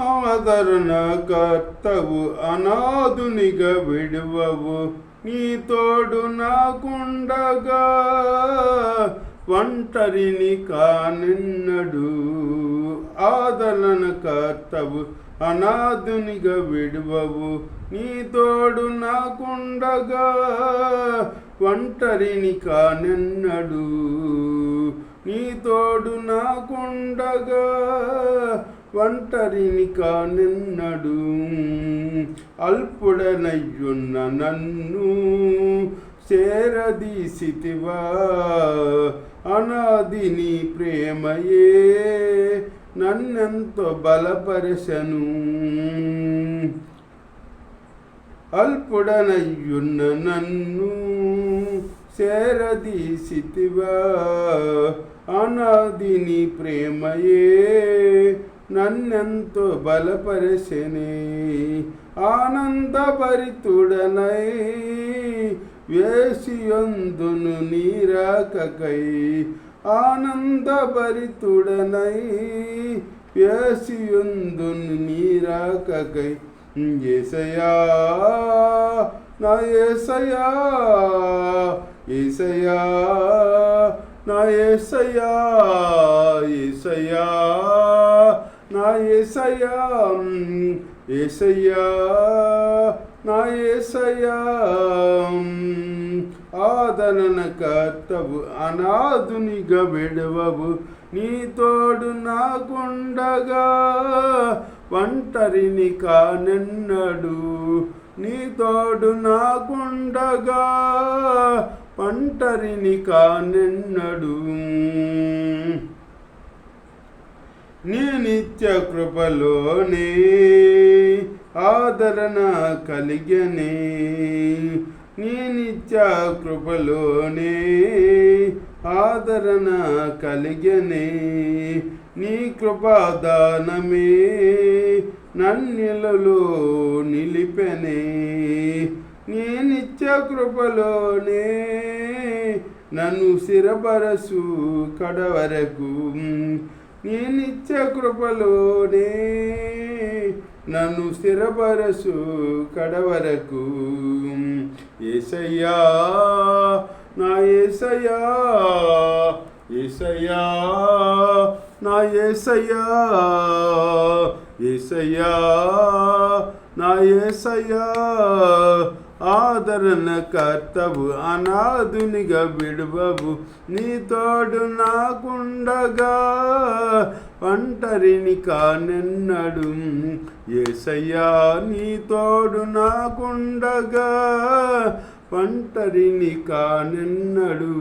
ఆదరణ కర్తవు, అనాథునిగా విడువవు. నీ తోడు నాకుండగా ఒంటరిని కానెన్నడు. ఆదరణ కర్తవు, అనాథునిగా విడువవు. నీ తోడు నాకుండగా ఒంటరిని కానెన్నడు. నీ తోడు నాకుండగా ఒంటరిని కానెన్నడు. అల్పుడనయ్యున్న నన్ను చేరదీసితివా, అనాది నీ ప్రేమయే నన్నెంతో బలపరచెను. అల్పుడనయ్యున్న నన్ను చేరదీసితివా, అనాది నీ ప్రేమయే నన్నెంతో బలపరచెనే. ఆనందభరితుడనై వేసియందును నీ రాకకై. ఆనందభరితుడనై వేసియందును నీ రాకకై. యేసయ్యా నా యేసయ్యా, యేసయ్యా నా యేసయ్యా, యేసయ్యా నా యేసయ్యా, యేసయ్యా నా యేసయ్యా. ఆదరణ కర్తవు, అనాథునిగా విడువవు. నీ తోడు నాకుండగా ఒంటరిని కానెన్నడు. నీ తోడు నాకుండగా ఒంటరిని కానెన్నడు. నీ నిత్య కృపలోనే ఆదరణ కలిగనే. నీ నిత్య కృపలోనే ఆదరణ కలిగనే. నీ కృపాదానమే నన్నిలలో నిలిపెనే. నీ నిత్య కృపలోనే నన్ను స్థిరపరచు కడవరకు. నీ నిత్య కృపలోనే నన్ను స్థిరపరచు కడవరకు. యేసయ్యా నా యేసయ్యా, యేసయ్యా నా యేసయ్యా, యేసయ్యా నా యేసయ్యా. ఆదరణ కర్తవు, అనాథునిగా విడువవు. నీ తోడు నాకుండగా ఒంటరిని కానెన్నడు. యేసయ్యా నీ తోడు నాకుండగా ఒంటరిని కానెన్నడు.